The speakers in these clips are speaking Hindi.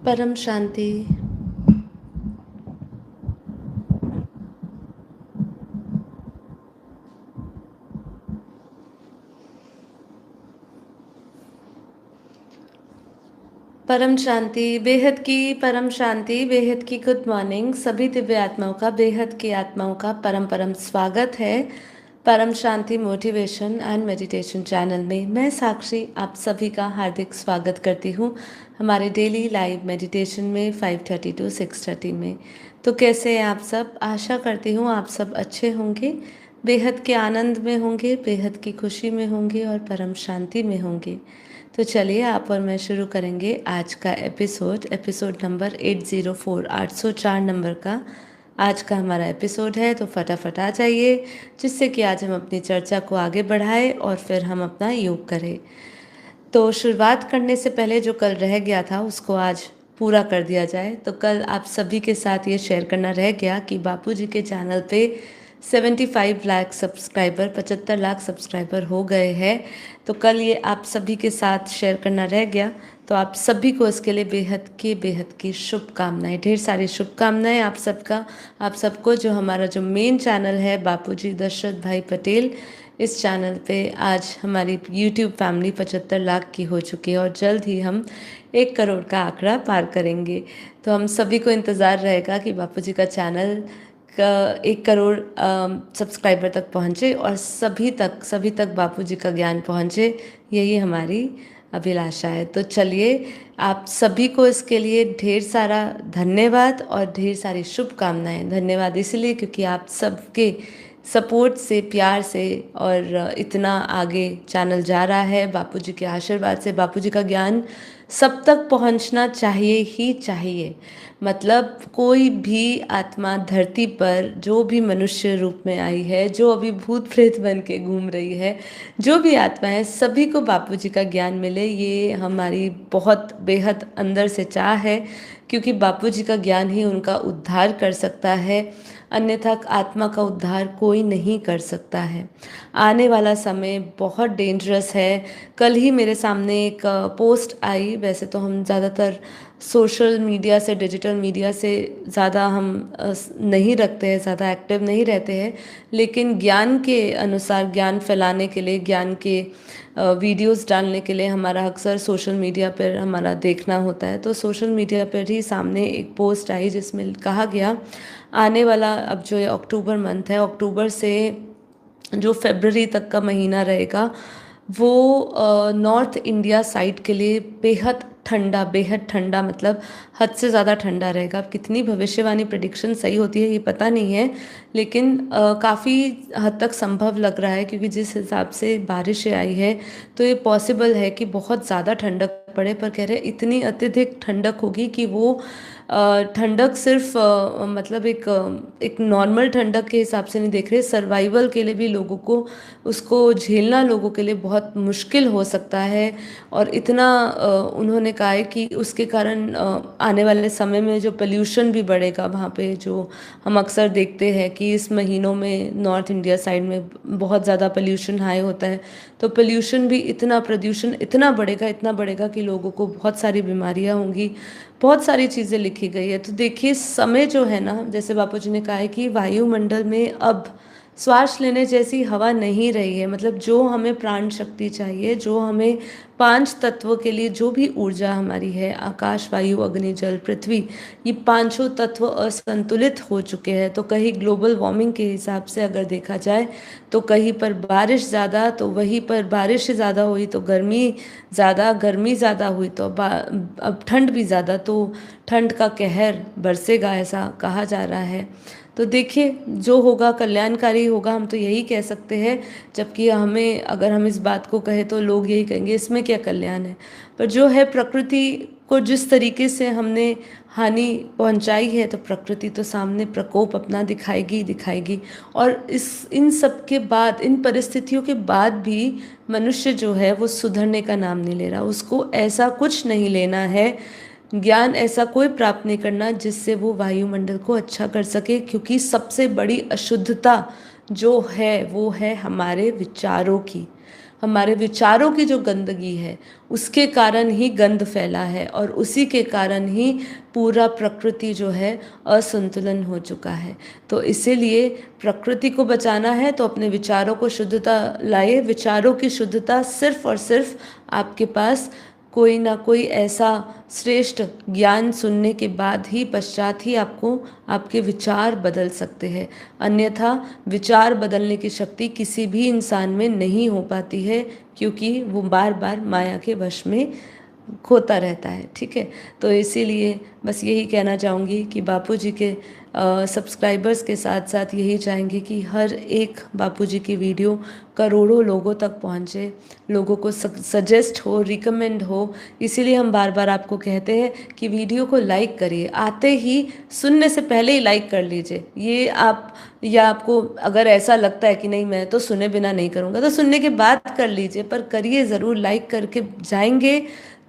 परम शांति। परम शांति, बेहद की परम शांति, बेहद की गुड मॉर्निंग। सभी दिव्य आत्माओं का, बेहद की आत्माओं का परम परम स्वागत है परम शांति मोटिवेशन एंड मेडिटेशन चैनल में। मैं साक्षी आप सभी का हार्दिक स्वागत करती हूँ हमारे डेली लाइव मेडिटेशन में 5:30 to 6:30 में। तो कैसे हैं आप सब? आशा करती हूँ आप सब अच्छे होंगे, बेहद के आनंद में होंगे, बेहद की खुशी में होंगे और परम शांति में होंगे। तो चलिए आप और मैं शुरू करेंगे आज का एपिसोड नंबर 804, 804 नंबर का आज का हमारा एपिसोड है। तो फटाफट आ जाइए, जिससे कि आज हम अपनी चर्चा को आगे बढ़ाएं और फिर हम अपना योग करें। तो शुरुआत करने से पहले जो कल रह गया था उसको आज पूरा कर दिया जाए। तो कल आप सभी के साथ ये शेयर करना रह गया कि बापूजी के चैनल पे 75 लाख सब्सक्राइबर, 75 लाख सब्सक्राइबर हो गए हैं। तो कल ये आप सभी के साथ शेयर करना रह गया। तो आप सभी को इसके लिए बेहद की शुभकामनाएं, ढेर सारी शुभकामनाएं आप सबको जो हमारा जो मेन चैनल है बापूजी दशरथ भाई पटेल, इस चैनल पे आज हमारी यूट्यूब फैमिली 75 लाख की हो चुकी है और जल्द ही हम 1 करोड़ का आंकड़ा पार करेंगे। तो हम सभी को इंतज़ार रहेगा कि बापूजी का चैनल का 1 करोड़ सब्सक्राइबर तक पहुँचे और सभी तक बापूजी का ज्ञान पहुँचे। यही हमारी अभिलाषा है। तो चलिए आप सभी को इसके लिए ढेर सारा धन्यवाद और ढेर सारी शुभकामनाएं। धन्यवाद इसलिए क्योंकि आप सबके सपोर्ट से, प्यार से और इतना आगे चैनल जा रहा है। बापूजी के आशीर्वाद से बापूजी का ज्ञान सब तक पहुंचना चाहिए ही चाहिए। मतलब कोई भी आत्मा धरती पर जो भी मनुष्य रूप में आई है, जो अभी भूत प्रेत बन के घूम रही है, जो भी आत्मा है, सभी को बापूजी का ज्ञान मिले, ये हमारी बहुत बेहद अंदर से चाह है। क्योंकि बापूजी का ज्ञान ही उनका उद्धार कर सकता है, अन्यथा आत्मा का उद्धार कोई नहीं कर सकता है। आने वाला समय बहुत डेंजरस है। कल ही मेरे सामने एक पोस्ट आई। वैसे तो हम ज़्यादातर सोशल मीडिया से, डिजिटल मीडिया से ज़्यादा हम नहीं रखते हैं, ज़्यादा एक्टिव नहीं रहते हैं, लेकिन ज्ञान के अनुसार, ज्ञान फैलाने के लिए, ज्ञान के वीडियोस डालने के लिए हमारा अक्सर सोशल मीडिया पर हमारा देखना होता है। तो सोशल मीडिया पर ही सामने एक पोस्ट आई जिसमें कहा गया, आने वाला अब जो ये अक्टूबर मंथ है, अक्टूबर से जो फरवरी तक का महीना रहेगा, वो नॉर्थ इंडिया साइड के लिए बेहद ठंडा, मतलब हद से ज़्यादा ठंडा रहेगा। अब कितनी भविष्यवाणी प्रेडिक्शन सही होती है ये पता नहीं है, लेकिन काफ़ी हद तक संभव लग रहा है, क्योंकि जिस हिसाब से बारिशें आई है तो ये पॉसिबल है कि बहुत ज़्यादा ठंडक पड़े। पर कह रहे इतनी अत्यधिक ठंडक होगी कि वो ठंडक सिर्फ मतलब एक नॉर्मल ठंडक के हिसाब से नहीं देख रहे, सर्वाइवल के लिए भी लोगों को उसको झेलना लोगों के लिए बहुत मुश्किल हो सकता है। और इतना उन्होंने कहा है कि उसके कारण आने वाले समय में जो पोल्यूशन भी बढ़ेगा वहाँ पे, जो हम अक्सर देखते हैं कि इस महीनों में नॉर्थ इंडिया साइड में बहुत ज़्यादा पोल्यूशन हाई होता है। तो पोल्यूशन भी प्रदूषण इतना बढ़ेगा कि लोगों को बहुत सारी बीमारियां होंगी। बहुत सारी चीज़ें लिखी गई है। तो देखिए समय जो है ना, जैसे बापूजी ने कहा है कि वायुमंडल में अब श्वास लेने जैसी हवा नहीं रही है। मतलब जो हमें प्राण शक्ति चाहिए, जो हमें 5 तत्वों के लिए जो भी ऊर्जा हमारी है, आकाश, वायु, अग्नि, जल, पृथ्वी, ये पांचों तत्व असंतुलित हो चुके हैं। तो कहीं ग्लोबल वार्मिंग के हिसाब से अगर देखा जाए तो कहीं पर बारिश ज़्यादा, तो वहीं पर बारिश ज़्यादा हुई तो गर्मी ज़्यादा हुई तो अब ठंड भी ज़्यादा, तो ठंड का कहर बरसेगा ऐसा कहा जा रहा है। तो देखिए जो होगा कल्याणकारी होगा, हम तो यही कह सकते हैं। जबकि अगर हम इस बात को कहें तो लोग यही कहेंगे इसमें क्या कल्याण है। पर जो है, प्रकृति को जिस तरीके से हमने हानि पहुंचाई है, तो प्रकृति तो सामने प्रकोप अपना दिखाएगी ही दिखाएगी। और इन सब के बाद, इन परिस्थितियों के बाद भी मनुष्य जो है वो सुधरने का नाम नहीं ले रहा। उसको ऐसा कुछ नहीं लेना है, ज्ञान ऐसा कोई प्राप्त नहीं करना जिससे वो वायुमंडल को अच्छा कर सके। क्योंकि सबसे बड़ी अशुद्धता जो है वो है हमारे विचारों की। हमारे विचारों की जो गंदगी है उसके कारण ही गंद फैला है, और उसी के कारण ही पूरा प्रकृति जो है असंतुलन हो चुका है। तो इसीलिए प्रकृति को बचाना है तो अपने विचारों को शुद्धता लाए। विचारों की शुद्धता सिर्फ और सिर्फ आपके पास कोई ना कोई ऐसा श्रेष्ठ ज्ञान सुनने के बाद ही, पश्चात ही आपको आपके विचार बदल सकते हैं। अन्यथा विचार बदलने की शक्ति किसी भी इंसान में नहीं हो पाती है, क्योंकि वो बार बार माया के वश में खोता रहता है। ठीक है, तो इसीलिए बस यही कहना चाहूँगी कि बापूजी के सब्सक्राइबर्स के साथ साथ यही चाहेंगे कि हर एक बापूजी की वीडियो करोड़ों लोगों तक पहुँचे, लोगों को सजेस्ट हो, रिकमेंड हो। इसीलिए हम बार बार आपको कहते हैं कि वीडियो को लाइक करिए, आते ही सुनने से पहले ही लाइक कर लीजिए। ये आप, या आपको अगर ऐसा लगता है कि नहीं मैं तो सुने बिना नहीं करूँगा, तो सुनने के बाद कर लीजिए, पर करिए ज़रूर। लाइक करके जाएंगे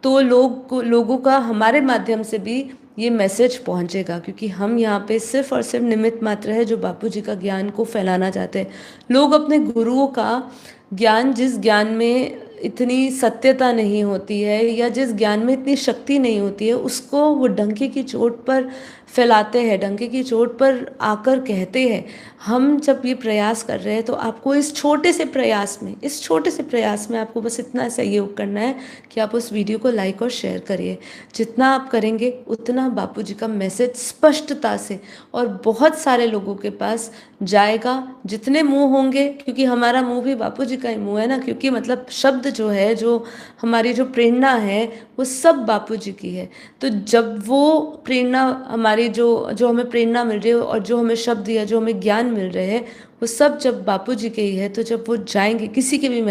तो लोगों का हमारे माध्यम से भी ये मैसेज पहुंचेगा, क्योंकि हम यहाँ पे सिर्फ और सिर्फ निमित्त मात्र है जो बापूजी का ज्ञान को फैलाना चाहते हैं। लोग अपने गुरुओं का ज्ञान, जिस ज्ञान में इतनी सत्यता नहीं होती है या जिस ज्ञान में इतनी शक्ति नहीं होती है, उसको वो डंके की चोट पर फैलाते हैं, डंके की चोट पर आकर कहते हैं। हम जब ये प्रयास कर रहे हैं तो आपको इस छोटे से प्रयास में आपको बस इतना सहयोग करना है कि आप उस वीडियो को लाइक और शेयर करिए। जितना आप करेंगे उतना बापूजी का मैसेज स्पष्टता से और बहुत सारे लोगों के पास जाएगा। जितने मुंह होंगे, क्योंकि हमारा मुंह भी बापूजी का ही मुंह है ना, क्योंकि मतलब शब्द जो है, जो हमारी जो प्रेरणा है, वो सब बापूजी की है। तो जब वो प्रेरणा हमारी जो हमें प्रेरणा मिल रही है और जो हमें शब्द या जो हमें ज्ञान मिल रहे हैं, वो सब जब बापूजी के ही है, तो जब वो जाएंगे, किसी के भी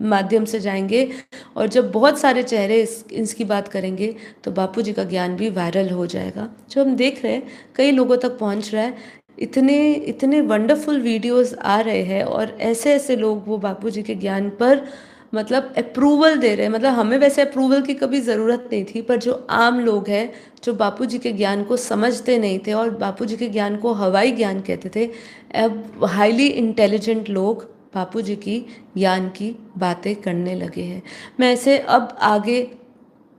माध्यम से जाएंगे, और जब बहुत सारे चेहरे इसकी बात करेंगे, तो बापूजी का ज्ञान भी वायरल हो जाएगा। जो हम देख रहे हैं कई लोगों तक पहुंच रहा है, इतने इतने वंडरफुल वीडियोस आ रहे हैं, और ऐसे ऐसे लोग वो बापूजी के ज्ञान पर मतलब अप्रूवल दे रहे हैं। मतलब हमें वैसे अप्रूवल की कभी ज़रूरत नहीं थी, पर जो आम लोग हैं, जो बापूजी के ज्ञान को समझते नहीं थे और बापूजी के ज्ञान को हवाई ज्ञान कहते थे, अब हाईली इंटेलिजेंट लोग बापूजी की ज्ञान की बातें करने लगे हैं। मैं ऐसे अब आगे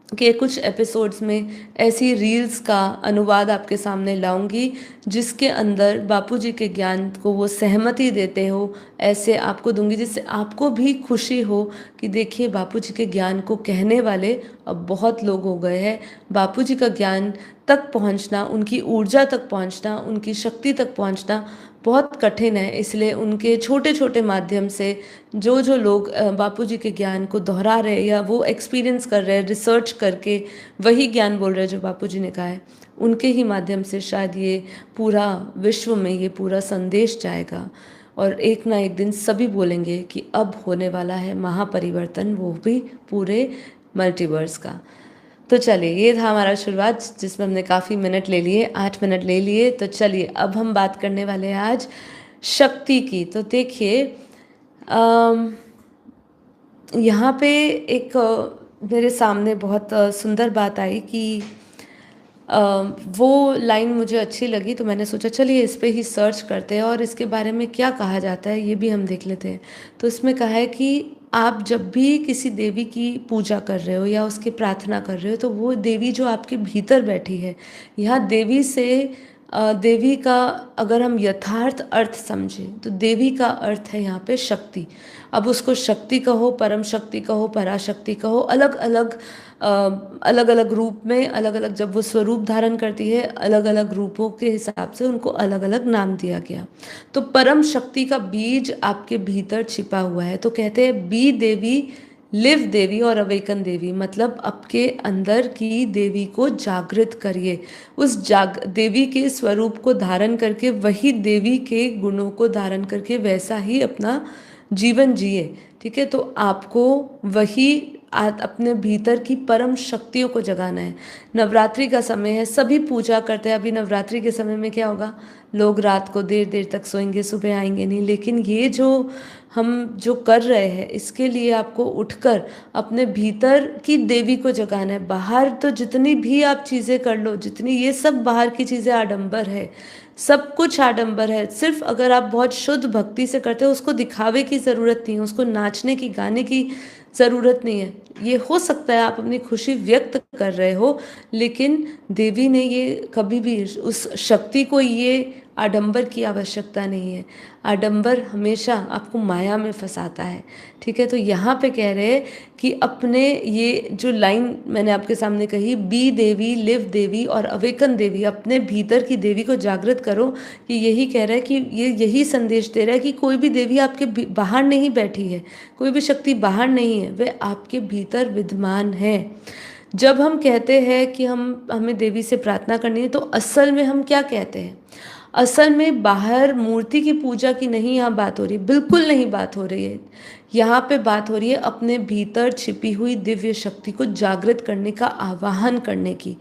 के कुछ एपिसोड्स में ऐसी रील्स का अनुवाद आपके सामने लाऊंगी, जिसके अंदर बापूजी के ज्ञान को वो सहमति देते हो, ऐसे आपको दूंगी, जिससे आपको भी खुशी हो कि देखिए बापूजी के ज्ञान को कहने वाले अब बहुत लोग हो गए हैं। बापूजी का ज्ञान तक पहुंचना, उनकी ऊर्जा तक पहुंचना, उनकी शक्ति तक पहुंचना बहुत कठिन है। इसलिए उनके छोटे छोटे माध्यम से जो जो लोग बापूजी के ज्ञान को दोहरा रहे हैं या वो एक्सपीरियंस कर रहे हैं, रिसर्च करके वही ज्ञान बोल रहे हैं जो बापूजी ने कहा है, उनके ही माध्यम से शायद ये पूरा विश्व में ये पूरा संदेश जाएगा, और एक ना एक दिन सभी बोलेंगे कि अब होने वाला है महापरिवर्तन, वो भी पूरे मल्टीवर्स का। तो चलिए, ये था हमारा शुरुआत, जिसमें हमने काफ़ी मिनट ले लिए, 8 मिनट ले लिए। तो चलिए अब हम बात करने वाले हैं आज शक्ति की। तो देखिए, यहाँ पे एक मेरे सामने बहुत सुंदर बात आई कि वो लाइन मुझे अच्छी लगी, तो मैंने सोचा चलिए इस पे ही सर्च करते हैं और इसके बारे में क्या कहा जाता है ये भी हम देख लेते हैं। तो इसमें कहा है कि आप जब भी किसी देवी की पूजा कर रहे हो या उसकी प्रार्थना कर रहे हो, तो वो देवी जो आपके भीतर बैठी है, यहाँ देवी से देवी का अगर हम यथार्थ अर्थ समझें तो देवी का अर्थ है यहाँ पे शक्ति। अब उसको शक्ति कहो, परम शक्ति कहो, पराशक्ति कहो, अलग अलग रूप में, अलग अलग जब वो स्वरूप धारण करती है, अलग अलग रूपों के हिसाब से उनको अलग अलग नाम दिया गया। तो परम शक्ति का बीज आपके भीतर छिपा हुआ है। तो कहते हैं बी देवी, लिव देवी और अवेकन देवी, मतलब आपके अंदर की देवी को जागृत करिए, उस देवी के स्वरूप को धारण करके, वही देवी के गुणों को धारण करके वैसा ही अपना जीवन जिए। ठीक है, तो आपको वही अपने भीतर की परम शक्तियों को जगाना है। नवरात्रि का समय है, सभी पूजा करते हैं। अभी नवरात्रि के समय में क्या होगा, लोग रात को देर देर तक सोएंगे, सुबह आएंगे नहीं। लेकिन ये जो हम जो कर रहे हैं, इसके लिए आपको उठकर अपने भीतर की देवी को जगाना है। बाहर तो जितनी भी आप चीज़ें कर लो, जितनी ये सब बाहर की चीज़ें आडंबर है, सब कुछ आडंबर है। सिर्फ अगर आप बहुत शुद्ध भक्ति से करते हो, उसको दिखावे की ज़रूरत नहीं है, उसको नाचने की गाने की ज़रूरत नहीं है। ये हो सकता है आप अपनी खुशी व्यक्त कर रहे हो, लेकिन देवी ने ये कभी भी उस शक्ति को ये आडंबर की आवश्यकता नहीं है। आडंबर हमेशा आपको माया में फंसाता है। ठीक है, तो यहाँ पे कह रहे हैं कि अपने ये जो लाइन मैंने आपके सामने कही, बी देवी, लिव देवी और अवेकन देवी, अपने भीतर की देवी को जागृत करो। कि यही कह रहा है कि ये यही संदेश दे रहा है कि कोई भी देवी आपके बाहर नहीं बैठी है, कोई भी शक्ति बाहर नहीं है, वे आपके भीतर विद्यमान है। जब हम कहते हैं कि हमें देवी से प्रार्थना करनी है, तो असल में हम क्या कहते हैं? असल में बाहर मूर्ति की पूजा की नहीं यहाँ बात हो रही, बिल्कुल नहीं बात हो रही है। यहाँ पे बात हो रही है अपने भीतर छिपी हुई दिव्य शक्ति को जागृत करने का, आवाहन करने की।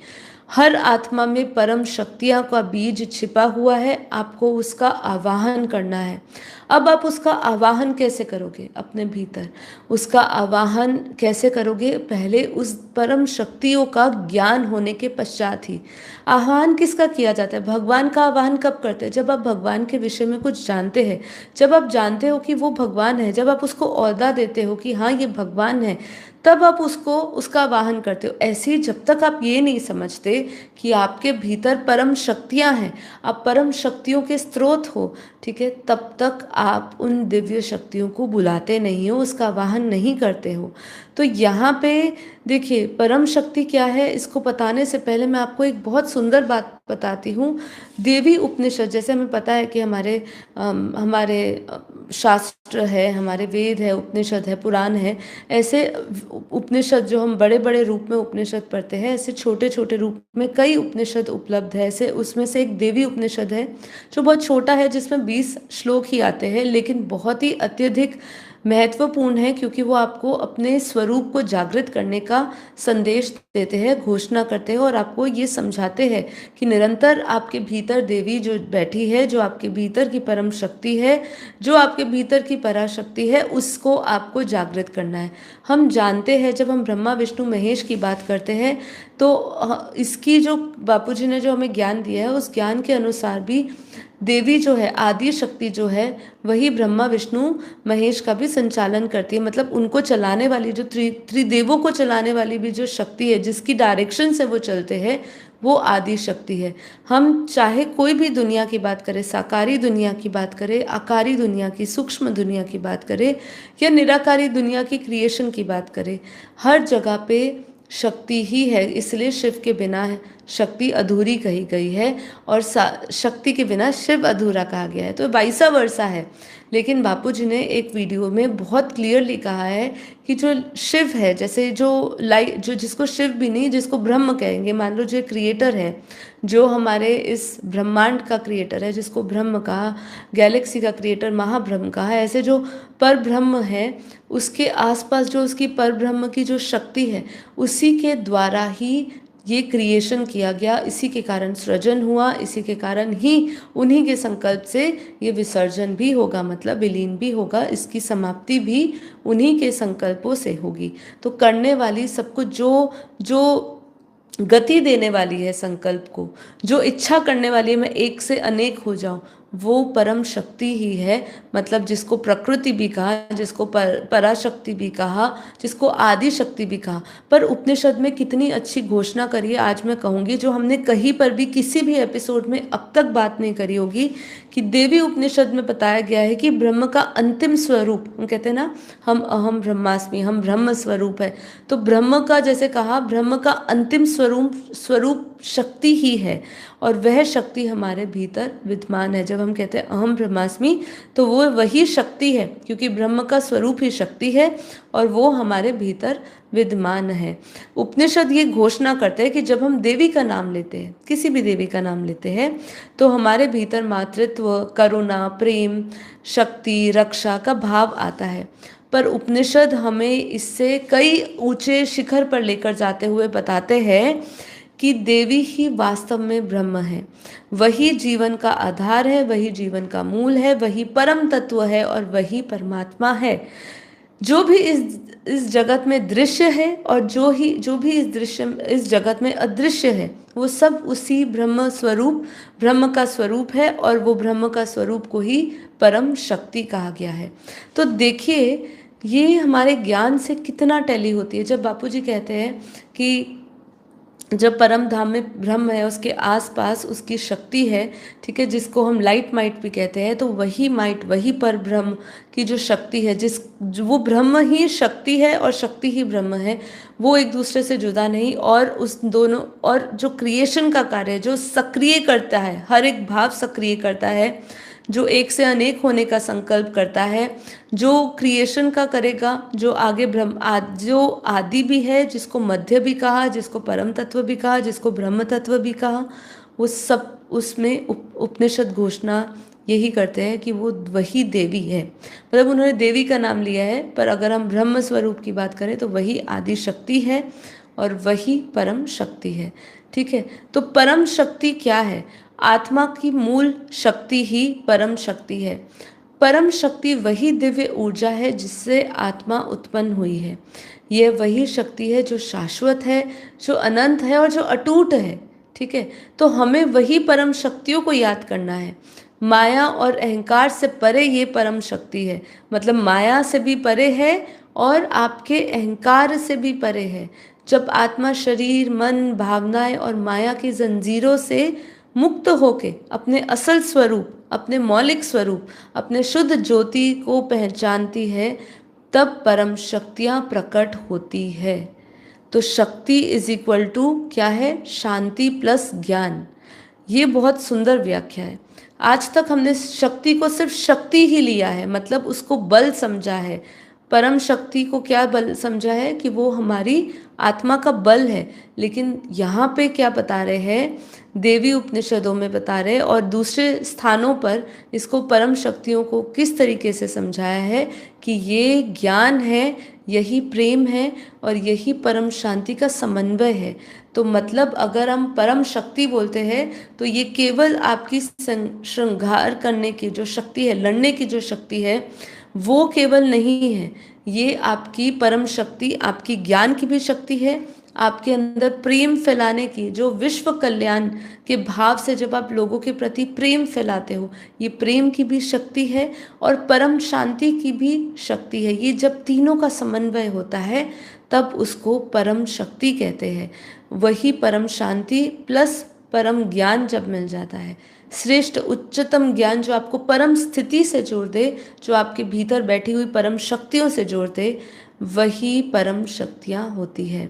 हर आत्मा में परम शक्तियाँ का बीज छिपा हुआ है, आपको उसका आवाहन करना है। अब आप उसका आवाहन कैसे करोगे? अपने भीतर उसका आवाहन कैसे करोगे? पहले उस परम शक्तियों का ज्ञान होने के पश्चात ही। आह्वान किसका किया जाता है? भगवान का आह्वान कब करते हैं? जब आप भगवान के विषय में कुछ जानते हैं, जब आप जानते हो कि वो भगवान है, जब आप उसको ओहदा देते हो कि हाँ ये भगवान है, तब आप उसका आवाहन करते हो। ऐसे ही जब तक आप ये नहीं समझते कि आपके भीतर परम शक्तियाँ हैं, आप परम शक्तियों के स्रोत हो, ठीक है, तब तक आप उन दिव्य शक्तियों को बुलाते नहीं हो, उसका आवाहन नहीं करते हो। तो यहाँ पे देखिए, परम शक्ति क्या है, इसको बताने से पहले मैं आपको एक बहुत सुंदर बात बताती हूँ। देवी उपनिषद, जैसे हमें पता है कि हमारे शास्त्र है, हमारे वेद है, उपनिषद है, पुराण है। ऐसे उपनिषद जो हम बड़े बड़े रूप में उपनिषद पढ़ते हैं, ऐसे छोटे छोटे रूप में कई उपनिषद उपलब्ध है। ऐसे उसमें से एक देवी उपनिषद है जो बहुत छोटा है, जिसमें 20 श्लोक ही आते हैं, लेकिन बहुत ही अत्यधिक महत्वपूर्ण है, क्योंकि वो आपको अपने स्वरूप को जागृत करने का संदेश देते हैं, घोषणा करते हैं और आपको ये समझाते हैं कि निरंतर आपके भीतर देवी जो बैठी है, जो आपके भीतर की परम शक्ति है, जो आपके भीतर की पराशक्ति है, उसको आपको जागृत करना है। हम जानते हैं, जब हम ब्रह्मा विष्णु महेश की बात करते हैं, तो इसकी जो बापूजी ने जो हमें ज्ञान दिया है, उस ज्ञान के अनुसार भी देवी जो है, आदि शक्ति जो है, वही ब्रह्मा विष्णु महेश का भी संचालन करती है। मतलब उनको चलाने वाली, जो त्रिदेवों को चलाने वाली भी जो शक्ति है, जिसकी डायरेक्शन से वो चलते हैं, वो आदि शक्ति है। हम चाहे कोई भी दुनिया की बात करें, साकारी दुनिया की बात करें, आकारी दुनिया की, सूक्ष्म दुनिया की बात करें, या निराकारी दुनिया की क्रिएशन की बात करें, हर जगह पे शक्ति ही है। इसलिए शिव के बिना शक्ति अधूरी कही गई है, और शक्ति के बिना शिव अधूरा कहा गया है। तो वाइसा वर्सा है। लेकिन बापूजी ने एक वीडियो में बहुत क्लियरली कहा है कि जो शिव है, जैसे जो जिसको शिव भी नहीं, जिसको ब्रह्म कहेंगे, मान लो जो क्रिएटर है, जो हमारे इस ब्रह्मांड का क्रिएटर है, जिसको ब्रह्म कहा, गैलेक्सी का क्रिएटर महाब्रह्म कहा है, ऐसे जो पर ब्रह्म है, उसके आसपास जो उसकी पर ब्रह्म की जो शक्ति है, उसी के द्वारा ही ये क्रिएशन किया गया, इसी के कारण सृजन हुआ, इसी के कारण ही उन्हीं के संकल्प से ये विसर्जन भी होगा, मतलब विलीन भी होगा, इसकी समाप्ति भी उन्हीं के संकल्पों से होगी। तो करने वाली सब कुछ, जो गति देने वाली है संकल्प को, जो इच्छा करने वाली है मैं एक से अनेक हो जाऊं, वो परम शक्ति ही है। मतलब जिसको प्रकृति भी कहा, जिसको पराशक्ति भी कहा, जिसको आदि शक्ति भी कहा। पर उपनिषद में कितनी अच्छी घोषणा करी है, आज मैं कहूँगी, जो हमने कहीं पर भी किसी भी एपिसोड में अब तक बात नहीं करी होगी, कि देवी उपनिषद में बताया गया है कि ब्रह्म का अंतिम स्वरूप, हम कहते हैं ना, हम अहम ब्रह्मास्मि, हम ब्रह्म स्वरूप है। तो ब्रह्म का, जैसे कहा, ब्रह्म का अंतिम स्वरूप शक्ति ही है, और वह शक्ति हमारे भीतर विद्यमान है। जब हम कहते हैं अहम ब्रह्मास्मि, तो वो वही शक्ति है, क्योंकि ब्रह्म का स्वरूप ही शक्ति है और वो हमारे भीतर विद्यमान है। उपनिषद ये घोषणा करते हैं कि जब हम देवी का नाम लेते हैं, किसी भी देवी का नाम लेते हैं, तो हमारे भीतर मातृत्व, करुणा, प्रेम, शक्ति, रक्षा का भाव आता है। पर उपनिषद हमें इससे कई ऊंचे शिखर पर लेकर जाते हुए बताते हैं कि देवी ही वास्तव में ब्रह्म है, वही जीवन का आधार है, वही जीवन का मूल है, वही परम तत्व है और वही परमात्मा है। जो भी इस जगत में दृश्य है और जो भी इस जगत में अदृश्य है, वो सब उसी ब्रह्म स्वरूप, ब्रह्म का स्वरूप है, और वो ब्रह्म का स्वरूप को ही परम शक्ति कहा गया है। तो देखिए ये हमारे ज्ञान से कितना टैली होती है। जब बापूजी कहते हैं कि जब परम धाम में ब्रह्म है, उसके आसपास उसकी शक्ति है, ठीक है, जिसको हम लाइट माइट भी कहते हैं, तो वही माइट, वही पर ब्रह्म की जो शक्ति है, वो ब्रह्म ही शक्ति है और शक्ति ही ब्रह्म है, वो एक दूसरे से जुदा नहीं। और उस दोनों, और जो क्रिएशन का कार्य, जो सक्रिय करता है, हर एक भाव सक्रिय करता है, जो एक से अनेक होने का संकल्प करता है, जो क्रिएशन का करेगा, जो आगे जो आदि भी है, जिसको मध्य भी कहा, जिसको परम तत्व भी कहा, जिसको ब्रह्म तत्व भी कहा, वो सब उसमें उपनिषद घोषणा यही करते हैं कि वो वही देवी है। मतलब उन्होंने देवी का नाम लिया है, पर अगर हम ब्रह्म स्वरूप की बात करें तो वही आदि शक्ति है और वही परम शक्ति है। ठीक है, तो परम शक्ति क्या है? आत्मा की मूल शक्ति ही परम शक्ति है। परम शक्ति वही दिव्य ऊर्जा है जिससे आत्मा उत्पन्न हुई है। यह वही शक्ति है जो शाश्वत है, जो अनंत है और जो अटूट है। ठीक है, तो हमें वही परम शक्तियों को याद करना है। माया और अहंकार से परे ये परम शक्ति है, मतलब माया से भी परे है और आपके अहंकार से भी परे है। जब आत्मा शरीर, मन, भावनाएं और माया की जंजीरों से मुक्त होके अपने असल स्वरूप, अपने मौलिक स्वरूप, अपने शुद्ध ज्योति को पहचानती है, तब परम शक्तियां प्रकट होती है। तो शक्ति इज इक्वल टू क्या है? शांति प्लस ज्ञान। ये बहुत सुंदर व्याख्या है। आज तक हमने शक्ति को सिर्फ शक्ति ही लिया है, मतलब उसको बल समझा है। परम शक्ति को क्या बल समझा है? कि वो हमारी आत्मा का बल है। लेकिन यहाँ पे क्या बता रहे हैं, देवी उपनिषदों में बता रहे, और दूसरे स्थानों पर इसको परम शक्तियों को किस तरीके से समझाया है कि ये ज्ञान है, यही प्रेम है और यही परम शांति का समन्वय है। तो मतलब अगर हम परम शक्ति बोलते हैं तो ये केवल आपकी श्रृंगार करने की जो शक्ति है, लड़ने की जो शक्ति है, वो केवल नहीं है। ये आपकी परम शक्ति आपकी ज्ञान की भी शक्ति है, आपके अंदर प्रेम फैलाने की, जो विश्व कल्याण के भाव से जब आप लोगों के प्रति प्रेम फैलाते हो, ये प्रेम की भी शक्ति है और परम शांति की भी शक्ति है। ये जब तीनों का समन्वय होता है तब उसको परम शक्ति कहते हैं। वही परम शांति प्लस परम ज्ञान जब मिल जाता है, श्रेष्ठ उच्चतम ज्ञान जो आपको परम स्थिति से जोड़ दे, जो आपके भीतर बैठी हुई परम शक्तियों से जोड़ दे, वही परम शक्तियाँ होती है।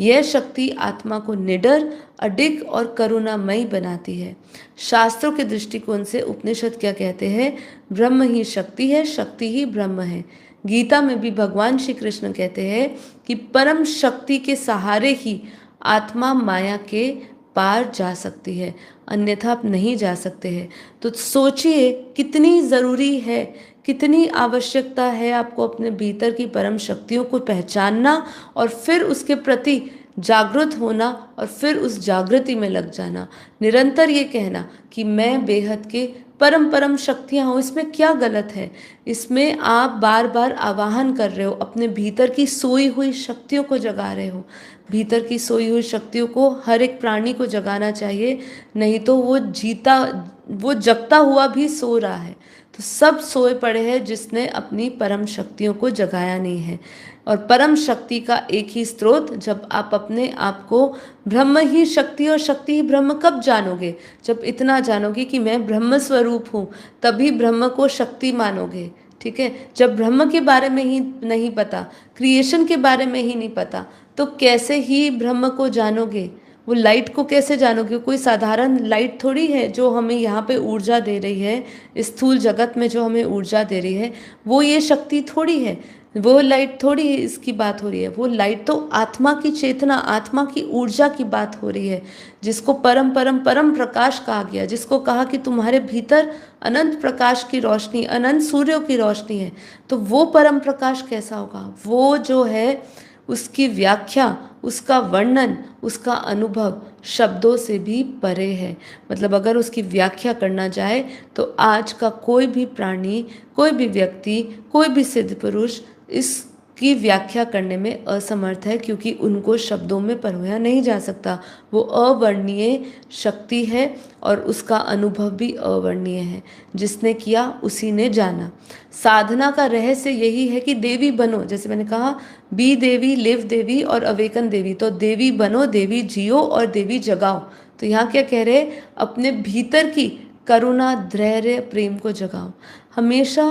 यह शक्ति आत्मा को निडर, अडिग और करुणामयी बनाती है। शास्त्रों के दृष्टिकोण से उपनिषद क्या कहते हैं? ब्रह्म ही शक्ति है, शक्ति ही ब्रह्म है। गीता में भी भगवान श्री कृष्ण कहते हैं कि परम शक्ति के सहारे ही आत्मा माया के पार जा सकती है, अन्यथा आप नहीं जा सकते हैं। तो सोचिए कितनी ज़रूरी है, कितनी आवश्यकता है आपको अपने भीतर की परम शक्तियों को पहचानना और फिर उसके प्रति जागृत होना और फिर उस जागृति में लग जाना। निरंतर ये कहना कि मैं बेहद के परम परम शक्तियाँ हूँ। इसमें क्या गलत है? इसमें आप बार बार आवाहन कर रहे हो, अपने भीतर की सोई हुई शक्तियों को जगा रहे हो। भीतर की सोई हुई शक्तियों को हर एक प्राणी को जगाना चाहिए, नहीं तो वो जगता हुआ भी सो रहा है। तो सब सोए पड़े हैं जिसने अपनी परम शक्तियों को जगाया नहीं है। और परम शक्ति का एक ही स्रोत, जब आप अपने आप को ब्रह्म ही शक्ति और शक्ति ही ब्रह्म कब जानोगे? जब इतना जानोगे कि मैं ब्रह्म स्वरूप हूँ, तभी ब्रह्म को शक्ति मानोगे। ठीक है, जब ब्रह्म के बारे में ही नहीं पता, क्रिएशन के बारे में ही नहीं पता, तो कैसे ही ब्रह्म को जानोगे? वो लाइट को कैसे जानोगे? कोई साधारण लाइट थोड़ी है जो हमें यहाँ पे ऊर्जा दे रही है, इस स्थूल जगत में जो हमें ऊर्जा दे रही है, वो ये शक्ति थोड़ी है, वो लाइट थोड़ी है। इसकी बात हो रही है, वो लाइट तो आत्मा की चेतना, आत्मा की ऊर्जा की बात हो रही है, जिसको परम परम परम प्रकाश कहा गया, जिसको कहा कि तुम्हारे भीतर अनंत प्रकाश की रोशनी, अनंत सूर्यों की रोशनी है। तो वो परम प्रकाश कैसा होगा? वो जो है उसकी व्याख्या, उसका वर्णन, उसका अनुभव शब्दों से भी परे है। मतलब अगर उसकी व्याख्या करना चाहे तो आज का कोई भी प्राणी, कोई भी व्यक्ति, कोई भी सिद्ध पुरुष इस की व्याख्या करने में असमर्थ है, क्योंकि उनको शब्दों में परोया नहीं जा सकता। वो अवर्णनीय शक्ति है और उसका अनुभव भी अवर्णनीय है। जिसने किया उसी ने जाना। साधना का रहस्य यही है कि देवी बनो। जैसे मैंने कहा, बी देवी, लिव देवी और अवेकन देवी। तो देवी बनो, देवी जियो और देवी जगाओ। तो यहाँ क्या कह रहे हैं? अपने भीतर की करुणा, धैर्य, प्रेम को जगाओ। हमेशा,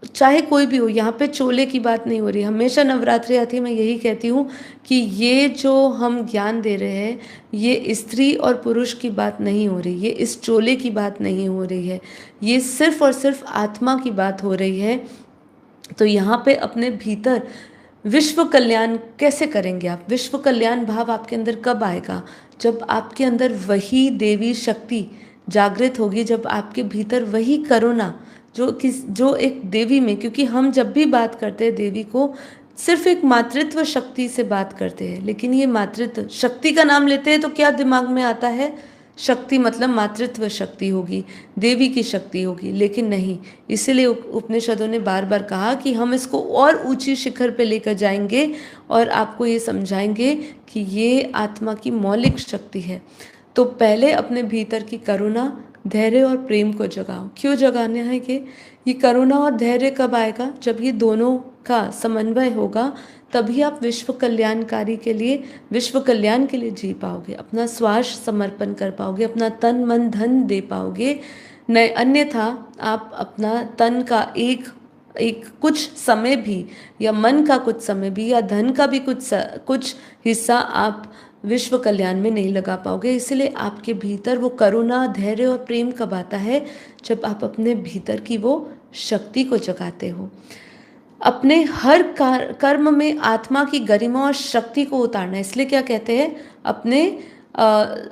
चाहे कोई भी हो, यहाँ पे चोले की बात नहीं हो रही। हमेशा नवरात्रि आती है, मैं यही कहती हूँ कि ये जो हम ज्ञान दे रहे हैं, ये स्त्री और पुरुष की बात नहीं हो रही, ये इस चोले की बात नहीं हो रही है, ये सिर्फ और सिर्फ आत्मा की बात हो रही है। तो यहाँ पे अपने भीतर विश्व कल्याण कैसे करेंगे आप? विश्व कल्याण भाव आपके अंदर कब आएगा? जब आपके अंदर वही देवी शक्ति जागृत होगी, जब आपके भीतर वही करुणा जो एक देवी में, क्योंकि हम जब भी बात करते हैं देवी को, सिर्फ एक मातृत्व शक्ति से बात करते हैं। लेकिन ये मातृत्व शक्ति का नाम लेते हैं तो क्या दिमाग में आता है? शक्ति मतलब मातृत्व शक्ति होगी, देवी की शक्ति होगी। लेकिन नहीं, इसीलिए उपनिषदों ने बार बार कहा कि हम इसको और ऊंची शिखर पे लेकर जाएंगे और आपको ये समझाएंगे कि ये आत्मा की मौलिक शक्ति है। तो पहले अपने भीतर की करुणा, धैर्य और प्रेम को जगाओ। क्यों जगाना है कि ये करुणा और धैर्य कब आएगा? जब ये दोनों का समन्वय होगा, तभी आप विश्व कल्याणकारी के लिए, विश्व कल्याण के लिए जी पाओगे, अपना स्वार्थ समर्पण कर पाओगे, अपना तन मन धन दे पाओगे। नहीं, अन्यथा आप अपना तन का एक कुछ समय भी, या मन का कुछ समय भी, या धन का भी कुछ हिस्सा आप विश्व कल्याण में नहीं लगा पाओगे। इसलिए आपके भीतर वो करुणा, धैर्य और प्रेम कब आता है? जब आप अपने भीतर की वो शक्ति को जगाते हो। अपने हर कर्म में आत्मा की गरिमा और शक्ति को उतारना। इसलिए क्या कहते हैं?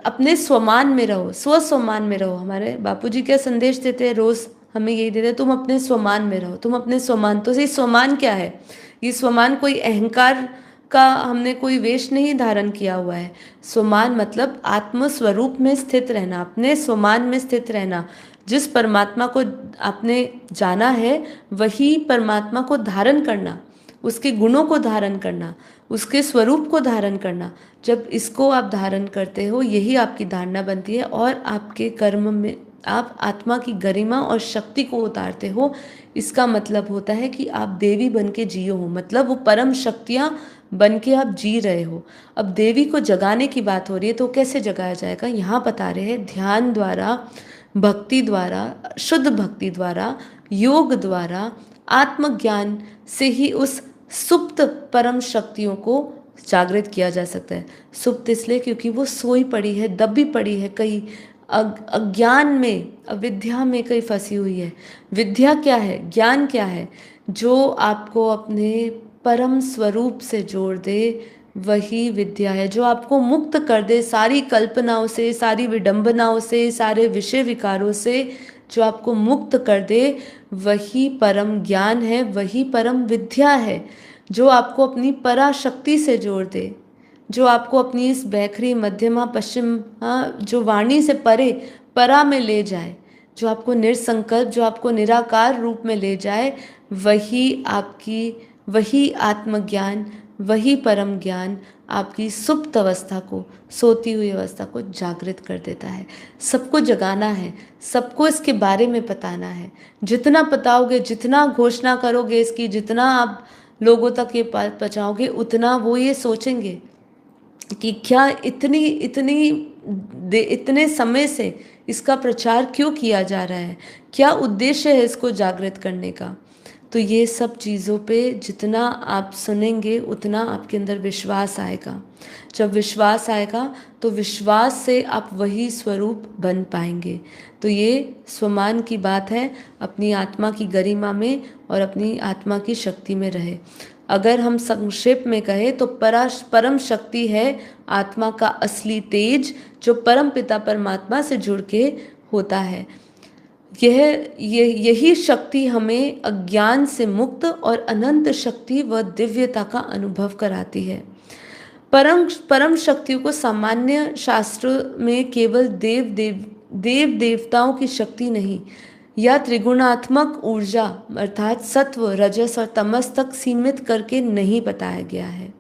अपने स्वमान में रहो, स्वस्वमान में रहो। हमारे बापूजी क्या संदेश देते हैं? रोज हमें यही देते हैं, तुम अपने स्वमान में रहो, तुम अपने स्वमान। तो ये स्वमान क्या है? ये स्वमान कोई अहंकार का हमने कोई वेश नहीं धारण किया हुआ है। स्वमान मतलब आत्म स्वरूप में स्थित रहना, अपने स्वमान में स्थित रहना। जिस परमात्मा को आपने जाना है, वही परमात्मा को धारण करना, उसके गुणों को धारण करना, उसके स्वरूप को धारण करना। जब इसको आप धारण करते हो, यही आपकी धारणा बनती है और आपके कर्म में आप आत्मा की गरिमा और शक्ति को उतारते हो। इसका मतलब होता है कि आप देवी बन के जियो हो, मतलब वो परम शक्तियाँ बन के आप जी रहे हो। अब देवी को जगाने की बात हो रही है, तो कैसे जगाया जाएगा? यहाँ बता रहे हैं, ध्यान द्वारा, भक्ति द्वारा, शुद्ध भक्ति द्वारा, योग द्वारा, आत्मज्ञान से ही उस सुप्त परम शक्तियों को जागृत किया जा सकता है। सुप्त इसलिए क्योंकि वो सोई पड़ी है, दबी पड़ी है, कहीं अज्ञान में, अविद्या में कहीं फंसी हुई है। विद्या क्या है? ज्ञान क्या है? जो आपको अपने परम स्वरूप से जोड़ दे, वही विद्या है। जो आपको मुक्त कर दे सारी कल्पनाओं से, सारी विडंबनाओं से, सारे विषय विकारों से, जो आपको मुक्त कर दे, वही परम ज्ञान है, वही परम विद्या है। जो आपको अपनी पराशक्ति से जोड़ दे, जो आपको अपनी इस बैखरी मध्यमा पश्चिमा जो वाणी से परे परा में ले जाए, जो आपको निरसंकल्प, जो आपको निराकार रूप में ले जाए, वही आत्मज्ञान, वही परम ज्ञान आपकी सुप्त अवस्था को, सोती हुई अवस्था को जागृत कर देता है। सबको जगाना है, सबको इसके बारे में बताना है। जितना बताओगे, जितना घोषणा करोगे इसकी, जितना आप लोगों तक ये पहुंचाओगे, उतना वो ये सोचेंगे कि क्या इतने समय से इसका प्रचार क्यों किया जा रहा है, क्या उद्देश्य है इसको जागृत करने का। तो ये सब चीज़ों पे जितना आप सुनेंगे, उतना आपके अंदर विश्वास आएगा। जब विश्वास आएगा तो विश्वास से आप वही स्वरूप बन पाएंगे। तो ये स्वमान की बात है, अपनी आत्मा की गरिमा में और अपनी आत्मा की शक्ति में रहे। अगर हम संक्षेप में कहें तो परम शक्ति है आत्मा का असली तेज, जो परम पिता परमात्मा से जुड़ के होता है। यही शक्ति हमें अज्ञान से मुक्त और अनंत शक्ति व दिव्यता का अनुभव कराती है। परम शक्तियों को सामान्य शास्त्रों में केवल देव देवताओं की शक्ति नहीं, या त्रिगुणात्मक ऊर्जा अर्थात सत्व, रजस और तमस तक सीमित करके नहीं बताया गया है।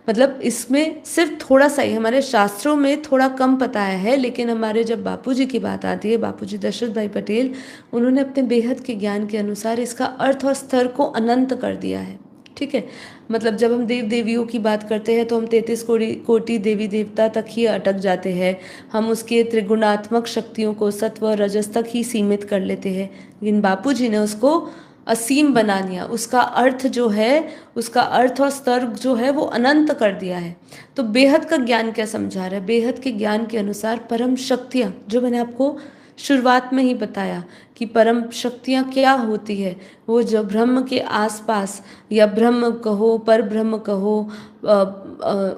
मतलब इसमें सिर्फ थोड़ा सा ही, हमारे शास्त्रों में थोड़ा कम बताया है, लेकिन हमारे जब बापूजी की बात आती है, बापूजी दशरथ भाई पटेल, उन्होंने अपने बेहद के ज्ञान के अनुसार इसका अर्थ और स्तर को अनंत कर दिया है। ठीक है, मतलब जब हम देव देवियों की बात करते हैं तो हम 33 कोटि देवी देवता तक ही अटक जाते हैं। हम उसके त्रिगुणात्मक शक्तियों को सत्व और रजस तक ही सीमित कर लेते हैं, लेकिन बापूजी ने उसको असीम बना दिया। उसका अर्थ जो है, उसका अर्थ और स्तर जो है वो अनंत कर दिया है। तो बेहद का ज्ञान क्या समझा रहा है? बेहद के ज्ञान के अनुसार परम शक्तियाँ, जो मैंने आपको शुरुआत में ही बताया कि परम शक्तियाँ क्या होती है, वो जो ब्रह्म के आसपास, या ब्रह्म कहो, पर ब्रह्म कहो,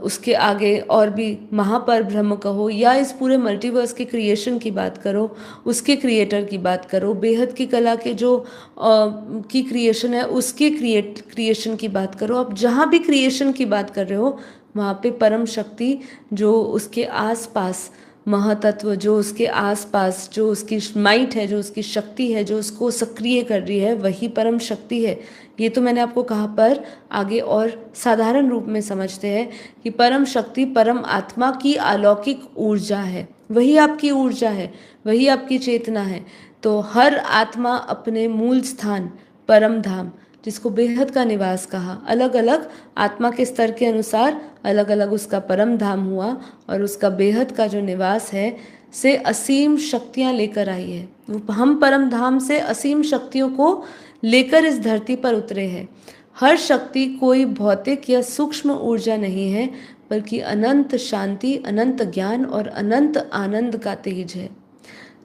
उसके आगे और भी महापर ब्रह्म कहो, या इस पूरे मल्टीवर्स के क्रिएशन की बात करो, उसके क्रिएटर की बात करो, बेहद की कला के जो की क्रिएशन है उसके क्रिएशन की बात करो, आप जहाँ भी क्रिएशन की बात कर रहे हो वहाँ पे परम शक्ति जो उसके आसपास, महातत्व जो उसके आसपास, जो उसकी माइट है, जो उसकी शक्ति है, जो उसको सक्रिय कर रही है, वही परम शक्ति है। ये तो मैंने आपको कहा, पर आगे और साधारण रूप में समझते हैं कि परम शक्ति परम आत्मा की अलौकिक ऊर्जा है, वही आपकी ऊर्जा है, वही आपकी चेतना है। तो हर आत्मा अपने मूल स्थान परम धाम, जिसको बेहद का निवास कहा, अलग अलग आत्मा के स्तर के अनुसार अलग अलग उसका परम धाम हुआ, और उसका बेहद का जो निवास है से असीम शक्तियाँ लेकर आई है। हम परम धाम से असीम शक्तियों को लेकर इस धरती पर उतरे हैं। हर शक्ति कोई भौतिक या सूक्ष्म ऊर्जा नहीं है, बल्कि अनंत शांति, अनंत ज्ञान और अनंत आनंद का तेज है।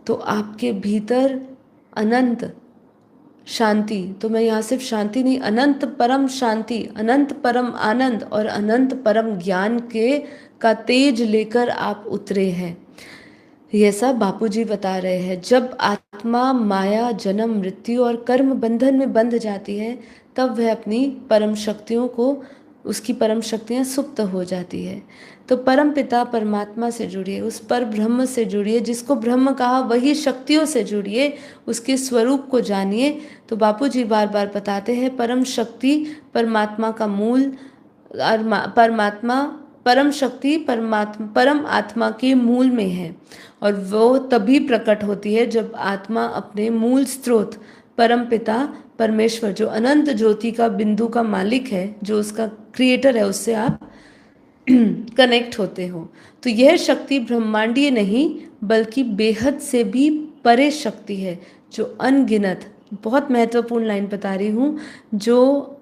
तो आपके भीतर अनंत शांति, तो मैं यहाँ सिर्फ शांति नहीं, अनंत परम शांति, अनंत परम आनंद और अनंत परम ज्ञान के का तेज लेकर आप उतरे हैं। यह सब बापूजी बता रहे हैं। जब आत्मा माया, जन्म, मृत्यु और कर्म बंधन में बंध जाती है, तब वह अपनी परम शक्तियों को, उसकी परम शक्तियाँ सुप्त हो जाती है। तो परम पिता परमात्मा से जुड़िए, उस पर ब्रह्म से जुड़िए, जिसको ब्रह्म कहा, वही शक्तियों से जुड़िए, उसके स्वरूप को जानिए। तो बापूजी बार बार बताते हैं, परम शक्ति परमात्मा का मूल, और परमात्मा, परम शक्ति परमात्मा, परम आत्मा के मूल में है, और वो तभी प्रकट होती है जब आत्मा अपने मूल स्रोत परम पिता परमेश्वर, जो अनंत ज्योति का बिंदु का मालिक है, जो उसका क्रिएटर है, उससे आप कनेक्ट होते हो। तो यह शक्ति ब्रह्मांडीय नहीं, बल्कि बेहद से भी परे शक्ति है, जो अनगिनत, बहुत महत्वपूर्ण लाइन बता रही हूँ, जो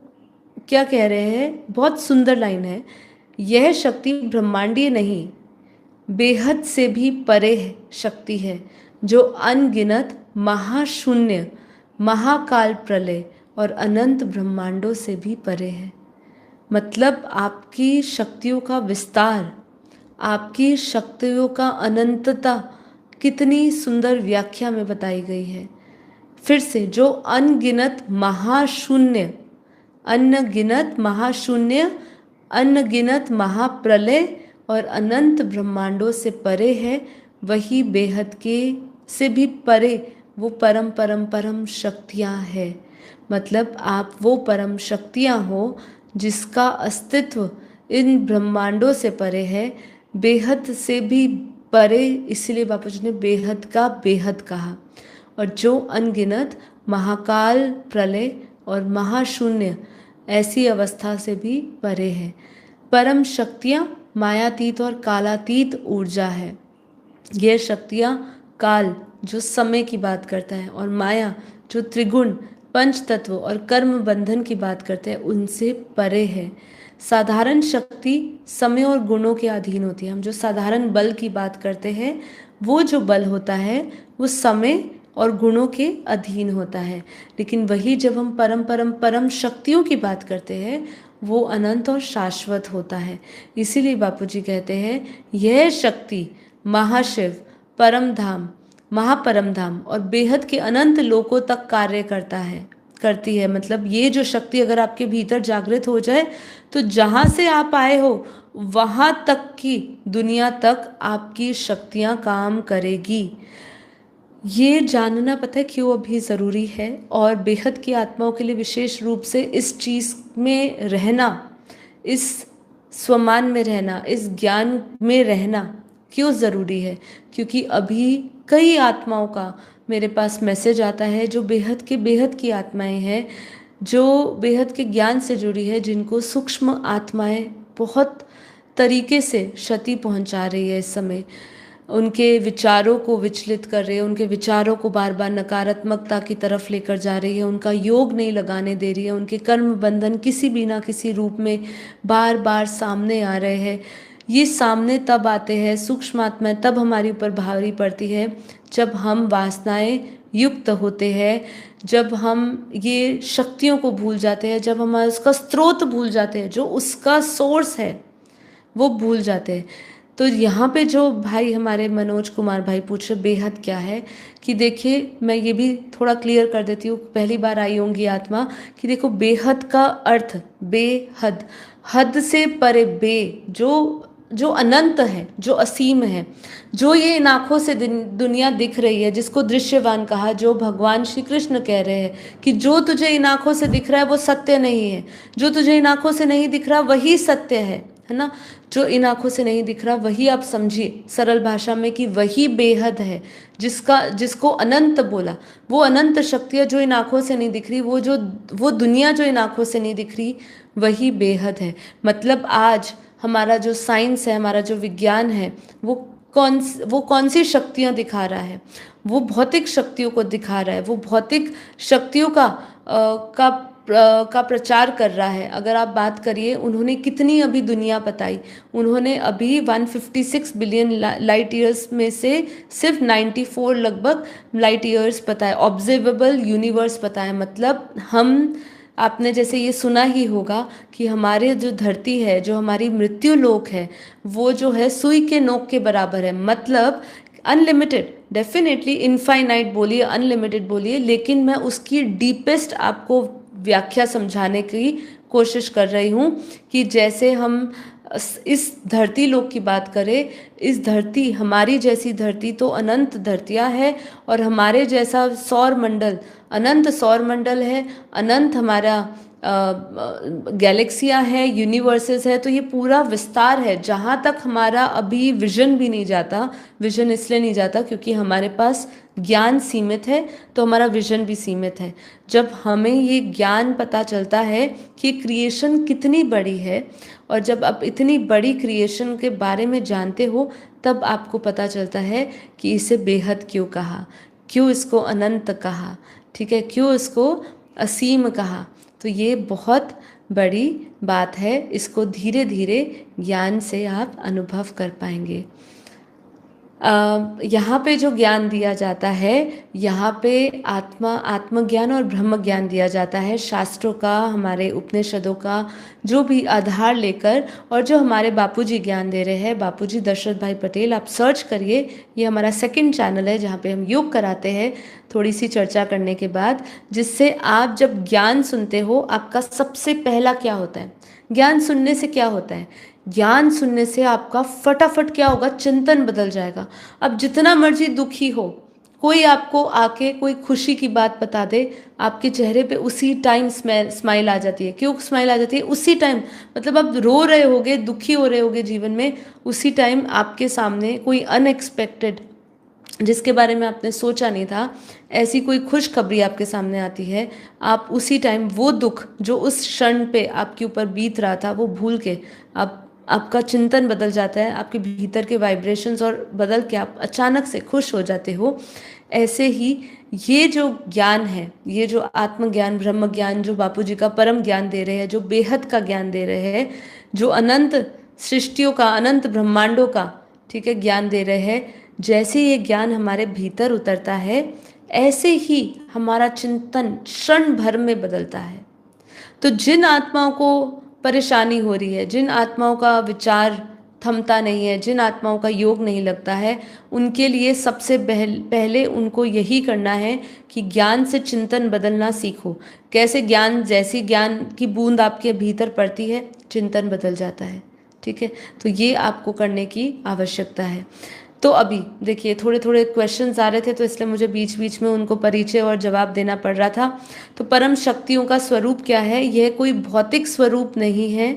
क्या कह रहे हैं, बहुत सुंदर लाइन है। यह शक्ति ब्रह्मांडीय नहीं, बेहद से भी परे शक्ति है, जो अनगिनत महाशून्य, महाकाल प्रलय और अनंत ब्रह्मांडों से भी परे है। मतलब आपकी शक्तियों का विस्तार, आपकी शक्तियों का अनंतता कितनी सुंदर व्याख्या में बताई गई है। फिर से, जो अनगिनत महाशून्य, अनगिनत महाशून्य, अनगिनत महाप्रलय और अनंत ब्रह्मांडों से परे है, वही बेहद के से भी परे वो परम परम परम शक्तियाँ है। मतलब आप वो परम शक्तियाँ हो जिसका अस्तित्व इन ब्रह्मांडों से परे है, बेहद से भी परे, इसलिए बापूजी ने बेहद का बेहद कहा। और जो अनगिनत महाकाल प्रलय और महाशून्य ऐसी अवस्था से भी परे है। परम शक्तियाँ मायातीत और कालातीत ऊर्जा है। यह शक्तियाँ काल, जो समय की बात करता है, और माया, जो त्रिगुण, पंच तत्व और कर्म बंधन की बात करते हैं, उनसे परे है। साधारण शक्ति समय और गुणों के अधीन होती है। हम जो साधारण बल की बात करते हैं, वो जो बल होता है वो समय और गुणों के अधीन होता है। लेकिन वही जब हम परम परम परम शक्तियों की बात करते हैं, वो अनंत और शाश्वत होता है। इसीलिए बापूजी कहते हैं, यह शक्ति महाशिव, परम धाम, महापरम धाम और बेहद के अनंत लोकों तक कार्य करती है। मतलब ये जो शक्ति अगर आपके भीतर जागृत हो जाए, तो जहाँ से आप आए हो वहाँ तक की दुनिया तक आपकी शक्तियाँ काम करेगी। ये जानना पता है क्यों अभी ज़रूरी है, और बेहद की आत्माओं के लिए विशेष रूप से इस चीज़ में रहना, इस स्वमान में रहना, इस ज्ञान में रहना क्यों ज़रूरी है? क्योंकि अभी कई आत्माओं का मेरे पास मैसेज आता है जो बेहद की आत्माएं हैं, जो बेहद के ज्ञान से जुड़ी है, जिनको सूक्ष्म आत्माएं बहुत तरीके से क्षति पहुंचा रही है इस समय, उनके विचारों को विचलित कर रही है, उनके विचारों को बार बार नकारात्मकता की तरफ लेकर जा रही है, उनका योग नहीं लगाने दे रही है, उनके कर्म बंधन किसी भी ना किसी रूप में बार बार सामने आ रहे हैं। ये सामने तब आते हैं, सूक्ष्म आत्माएं तब हमारे ऊपर भारी पड़ती है जब हम वासनाएं युक्त होते हैं, जब हम ये शक्तियों को भूल जाते हैं, जब हम उसका स्रोत भूल जाते हैं, जो उसका सोर्स है वो भूल जाते हैं। तो यहाँ पे जो भाई हमारे मनोज कुमार भाई पूछ रहे बेहद क्या है, कि देखिए मैं ये भी थोड़ा क्लियर कर देती हूँ, पहली बार आई होंगी आत्मा, कि देखो बेहद का अर्थ बेहद, हद से परे, बे जो जो अनंत है, जो असीम है, जो ये इन आँखों से दुनिया दिख रही है, जिसको दृश्यवान कहा, जो भगवान श्री कृष्ण कह रहे हैं कि जो तुझे इन आँखों से दिख रहा है वो सत्य नहीं है, जो तुझे इन आँखों से नहीं दिख रहा वही सत्य है ना। जो इन आँखों से नहीं दिख रहा वही आप समझिए सरल भाषा में कि वही बेहद है, जिसको अनंत बोला, वो अनंत शक्तियाँ जो इन आँखों से नहीं दिख रही, वो दुनिया जो इन आँखों से नहीं दिख रही, वही बेहद है। मतलब आज हमारा जो साइंस है, हमारा जो विज्ञान है, वो कौन सी शक्तियाँ दिखा रहा है? वो भौतिक शक्तियों को दिखा रहा है, वो भौतिक शक्तियों का प्रचार कर रहा है। अगर आप बात करिए, उन्होंने कितनी अभी दुनिया बताई, उन्होंने अभी 156 बिलियन लाइट ईयर्स में से सिर्फ 94 लगभग लाइट ईयर्स बताए, ऑब्जर्वेबल यूनिवर्स बताए। मतलब हम, आपने जैसे ये सुना ही होगा कि हमारे जो धरती है, जो हमारी मृत्यु लोक है, वो जो है सुई के नोक के बराबर है। मतलब अनलिमिटेड, डेफिनेटली इनफाइनाइट बोलिए, अनलिमिटेड बोलिए, लेकिन मैं उसकी डीपेस्ट आपको व्याख्या समझाने की कोशिश कर रही हूँ कि जैसे हम इस धरती लोक की बात करें, इस धरती, हमारी जैसी धरती तो अनंत धरतियाँ है, और हमारे जैसा सौर मंडल, अनंत सौर मंडल है, अनंत हमारा गैलेक्सियाँ है, यूनिवर्सेस है। तो ये पूरा विस्तार है जहाँ तक हमारा अभी विजन भी नहीं जाता। विजन इसलिए नहीं जाता क्योंकि हमारे पास ज्ञान सीमित है, तो हमारा विजन भी सीमित है। जब हमें ये ज्ञान पता चलता है कि क्रिएशन कितनी बड़ी है, और जब आप इतनी बड़ी क्रिएशन के बारे में जानते हो, तब आपको पता चलता है कि इसे बेहद क्यों कहा, क्यों इसको अनंत कहा, ठीक है, क्यों इसको असीम कहा। तो ये बहुत बड़ी बात है, इसको धीरे धीरे ज्ञान से आप अनुभव कर पाएंगे। यहाँ पे जो ज्ञान दिया जाता है, यहाँ पे आत्मज्ञान और ब्रह्म ज्ञान दिया जाता है, शास्त्रों का, हमारे उपनिषदों का जो भी आधार लेकर, और जो हमारे बापूजी ज्ञान दे रहे हैं, बापूजी दशरथ भाई पटेल, आप सर्च करिए, ये हमारा सेकंड चैनल है जहाँ पे हम योग कराते हैं थोड़ी सी चर्चा करने के बाद, जिससे आप जब ज्ञान सुनते हो, आपका सबसे पहला क्या होता है, ज्ञान सुनने से क्या होता है, ज्ञान सुनने से आपका फटाफट क्या होगा, चिंतन बदल जाएगा। अब जितना मर्जी दुखी हो, कोई आपको आके कोई खुशी की बात बता दे, आपके चेहरे पे उसी टाइम स्माइल आ जाती है। क्यों स्माइल आ जाती है? उसी टाइम, मतलब आप रो रहे होगे, दुखी हो रहे होगे जीवन में, उसी टाइम आपके सामने कोई अनएक्सपेक्टेड, जिसके बारे में आपने सोचा नहीं था, ऐसी कोई खुशखबरी आपके सामने आती है। आप उसी टाइम वो दुख जो उस क्षण पे आपके ऊपर बीत रहा था, वो भूल के आपका चिंतन बदल जाता है, आपके भीतर के वाइब्रेशंस और बदल के आप अचानक से खुश हो जाते हो। ऐसे ही ये जो ज्ञान है, ये जो आत्मज्ञान, ब्रह्म ज्ञान, जो बापूजी का परम ज्ञान दे रहे हैं, जो बेहद का ज्ञान दे रहे हैं, जो अनंत सृष्टियों का, अनंत ब्रह्मांडों का, ठीक है, ज्ञान दे रहे हैं, जैसे ये ज्ञान हमारे भीतर उतरता है, ऐसे ही हमारा चिंतन क्षण भर में बदलता है। तो जिन आत्माओं को परेशानी हो रही है, जिन आत्माओं का विचार थमता नहीं है, जिन आत्माओं का योग नहीं लगता है, उनके लिए सबसे पहले उनको यही करना है कि ज्ञान से चिंतन बदलना सीखो। कैसे? ज्ञान, जैसी ज्ञान की बूंद आपके भीतर पड़ती है, चिंतन बदल जाता है। ठीक है, तो ये आपको करने की आवश्यकता है। तो अभी देखिए थोड़े थोड़े क्वेश्चंस आ रहे थे, तो इसलिए मुझे बीच बीच में उनको परिचय और जवाब देना पड़ रहा था। तो परम शक्तियों का स्वरूप क्या है? यह कोई भौतिक स्वरूप नहीं है,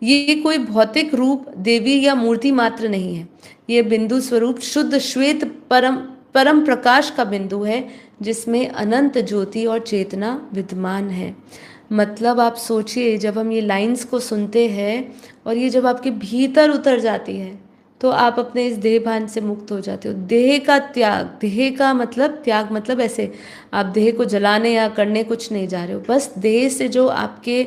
ये कोई भौतिक रूप, देवी या मूर्ति मात्र नहीं है। ये बिंदु स्वरूप शुद्ध श्वेत परम परम प्रकाश का बिंदु है, जिसमें अनंत ज्योति और चेतना विद्यमान है। मतलब आप सोचिए, जब हम ये लाइंस को सुनते हैं और ये जब आपके भीतर उतर जाती है, तो आप अपने इस देह भान से मुक्त हो जाते हो। देह का त्याग, देह का मतलब त्याग मतलब ऐसे आप देह को जलाने या करने कुछ नहीं जा रहे हो, बस देह से जो आपके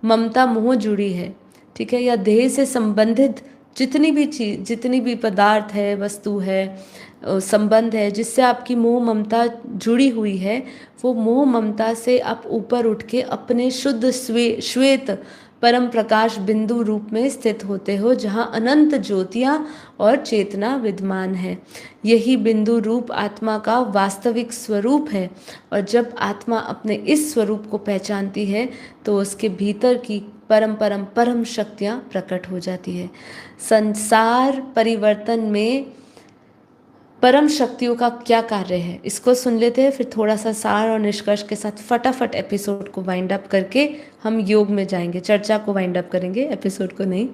ममता मोह जुड़ी है, ठीक है, या देह से संबंधित जितनी भी चीज, जितनी भी पदार्थ है, वस्तु है, संबंध है, जिससे आपकी मोह ममता जुड़ी हुई है, वो मोह ममता से आप ऊपर उठ के अपने शुद्ध श्वेत परम प्रकाश बिंदु रूप में स्थित होते हो, जहाँ अनंत ज्योतियाँ और चेतना विद्यमान है। यही बिंदु रूप आत्मा का वास्तविक स्वरूप है। और जब आत्मा अपने इस स्वरूप को पहचानती है, तो उसके भीतर की परम परम परम शक्तियाँ प्रकट हो जाती है। संसार परिवर्तन में परम शक्तियों का क्या कार्य है, इसको सुन लेते हैं, फिर थोड़ा सा सार और निष्कर्ष के साथ फटाफट एपिसोड को वाइंड अप करके हम योग में जाएंगे, चर्चा को वाइंड अप करेंगे, एपिसोड को नहीं।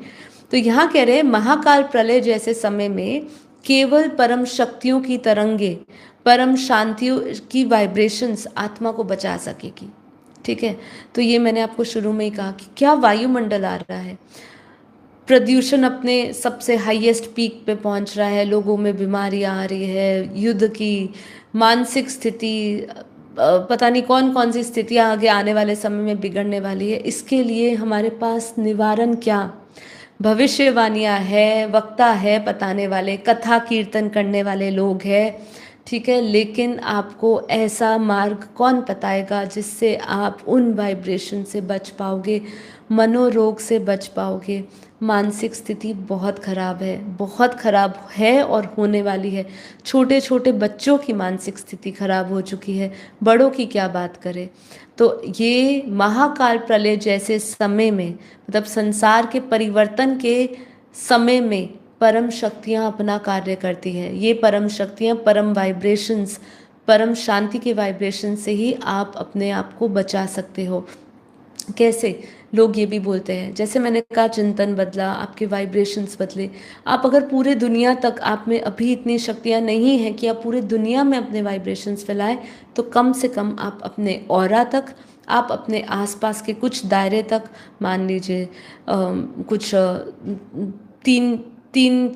तो यहाँ कह रहे हैं, महाकाल प्रलय जैसे समय में केवल परम शक्तियों की तरंगे, परम शांतियों की वाइब्रेशंस आत्मा को बचा सकेगी। ठीक है, तो ये मैंने आपको शुरू में ही कहा कि क्या वायुमंडल आ रहा है, प्रदूषण अपने सबसे हाईएस्ट पीक पे पहुंच रहा है, लोगों में बीमारियां आ रही है, युद्ध की मानसिक स्थिति, पता नहीं कौन कौन सी स्थितियां आगे आने वाले समय में बिगड़ने वाली है। इसके लिए हमारे पास निवारण क्या? भविष्यवाणियां है, वक्ता है, बताने वाले, कथा कीर्तन करने वाले लोग हैं, ठीक है, लेकिन आपको ऐसा मार्ग कौन बताएगा जिससे आप उन वाइब्रेशन से बच पाओगे, मनोरोग से बच पाओगे। मानसिक स्थिति बहुत खराब है, बहुत खराब है और होने वाली है। छोटे छोटे बच्चों की मानसिक स्थिति खराब हो चुकी है, बड़ों की क्या बात करें। तो ये महाकाल प्रलय जैसे समय में, मतलब संसार के परिवर्तन के समय में, परम शक्तियाँ अपना कार्य करती है। ये परम शक्तियाँ, परम वाइब्रेशंस, परम शांति के वाइब्रेशन से ही आप अपने आप को बचा सकते हो। कैसे? लोग ये भी बोलते हैं, जैसे मैंने कहा, चिंतन बदला, आपके वाइब्रेशंस बदले। आप अगर पूरे दुनिया तक, आप में अभी इतनी शक्तियाँ नहीं हैं कि आप पूरे दुनिया में अपने वाइब्रेशंस फैलाएं, तो कम से कम आप अपने ऑरा तक, आप अपने आसपास के कुछ दायरे तक, मान लीजिए कुछ 3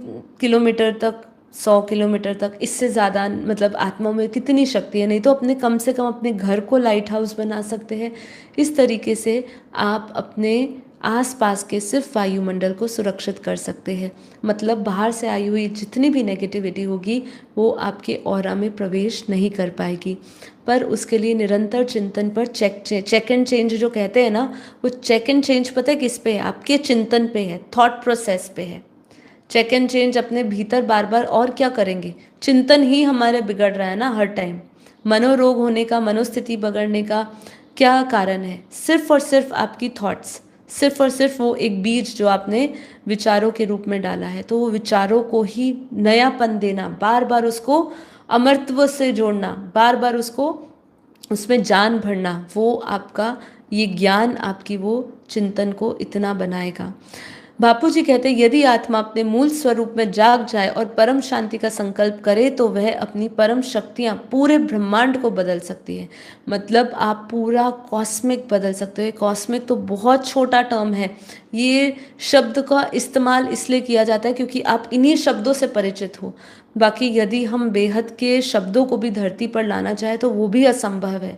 किलोमीटर तक, 100 किलोमीटर तक, इससे ज़्यादा, मतलब आत्मा में कितनी शक्ति है, नहीं तो अपने कम से कम अपने घर को लाइट हाउस बना सकते हैं। इस तरीके से आप अपने आसपास के सिर्फ वायुमंडल को सुरक्षित कर सकते हैं। मतलब बाहर से आई हुई जितनी भी नेगेटिविटी होगी, वो आपके ऑरा में प्रवेश नहीं कर पाएगी। पर उसके लिए निरंतर चिंतन पर चेक एंड चेंज जो कहते हैं ना, वो चेक एंड चेंज पता है किस पे है? आपके चिंतन पे है, थॉट प्रोसेस पे है। चेक एंड चेंज अपने भीतर बार बार, और क्या करेंगे? चिंतन ही हमारे बिगड़ रहा है ना हर टाइम। मनोरोग होने का, मनोस्थिति बिगड़ने का क्या कारण है? सिर्फ और सिर्फ आपकी थॉट्स, सिर्फ और सिर्फ वो एक बीज जो आपने विचारों के रूप में डाला है। तो वो विचारों को ही नयापन देना, बार बार उसको अमरत्व से जोड़ना, बार बार उसको उसमें जान भरना, वो आपका ये ज्ञान आपकी वो चिंतन को इतना बनाएगा। बापू जी कहते हैं, यदि आत्मा अपने मूल स्वरूप में जाग जाए और परम शांति का संकल्प करे, तो वह अपनी परम शक्तियां पूरे ब्रह्मांड को बदल सकती है। मतलब आप पूरा कॉस्मिक बदल सकते हो। कॉस्मिक तो बहुत छोटा टर्म है, ये शब्द का इस्तेमाल इसलिए किया जाता है क्योंकि आप इन्हीं शब्दों से परिचित हो। बाकी यदि हम बेहद के शब्दों को भी धरती पर लाना चाहे तो वो भी असंभव है,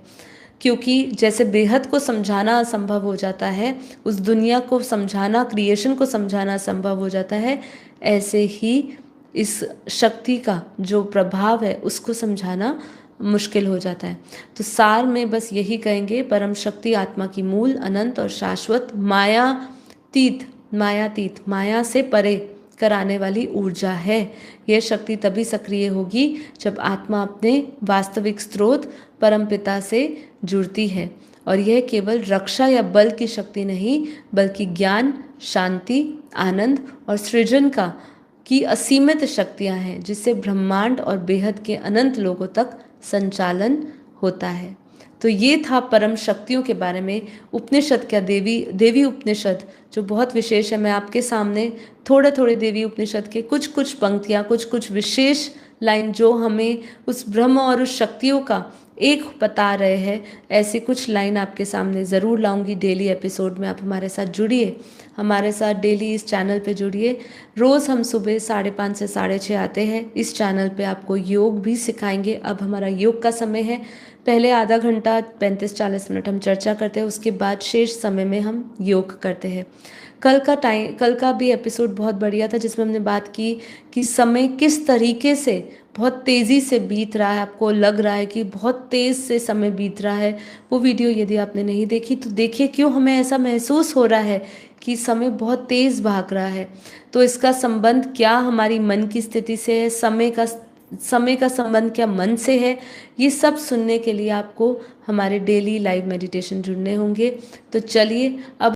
क्योंकि जैसे बेहद को समझाना असंभव हो जाता है, उस दुनिया को समझाना, क्रिएशन को समझाना असंभव हो जाता है, ऐसे ही इस शक्ति का जो प्रभाव है उसको समझाना मुश्किल हो जाता है। तो सार में बस यही कहेंगे, परम शक्ति आत्मा की मूल, अनंत और शाश्वत, मायातीत, माया से परे कराने वाली ऊर्जा है। यह शक्ति तभी सक्रिय होगी जब आत्मा अपने वास्तविक स्रोत परमपिता से जुड़ती है। और यह केवल रक्षा या बल की शक्ति नहीं, बल्कि ज्ञान, शांति, आनंद और सृजन का की असीमित शक्तियां हैं जिससे ब्रह्मांड और बेहद के अनंत लोगों तक संचालन होता है। तो ये था परम शक्तियों के बारे में उपनिषद का देवी देवी उपनिषद जो बहुत विशेष है। मैं आपके सामने थोड़े थोड़े देवी उपनिषद के कुछ कुछ पंक्तियां, कुछ कुछ विशेष लाइन जो हमें उस ब्रह्म और उस शक्तियों का एक बता रहे हैं, ऐसी कुछ लाइन आपके सामने ज़रूर लाऊंगी डेली एपिसोड में। आप हमारे साथ जुड़िए, हमारे साथ डेली इस चैनल पे जुड़िए। रोज़ हम सुबह 5:30 से 6:30 आते हैं। इस चैनल पे आपको योग भी सिखाएंगे। अब हमारा योग का समय है। पहले आधा घंटा 35-40 मिनट हम चर्चा करते हैं, उसके बाद शेष समय में हम योग करते हैं। कल का भी एपिसोड बहुत बढ़िया था जिसमें हमने बात की कि समय किस तरीके से बहुत तेज़ी से बीत रहा है। आपको लग रहा है कि बहुत तेज़ से समय बीत रहा है। वो वीडियो यदि आपने नहीं देखी तो देखिए, क्यों हमें ऐसा महसूस हो रहा है कि समय बहुत तेज़ भाग रहा है। तो इसका संबंध क्या हमारी मन की स्थिति से है, समय का संबंध क्या मन से है, ये सब सुनने के लिए आपको हमारे डेली लाइव मेडिटेशन जुड़ने होंगे। तो चलिए अब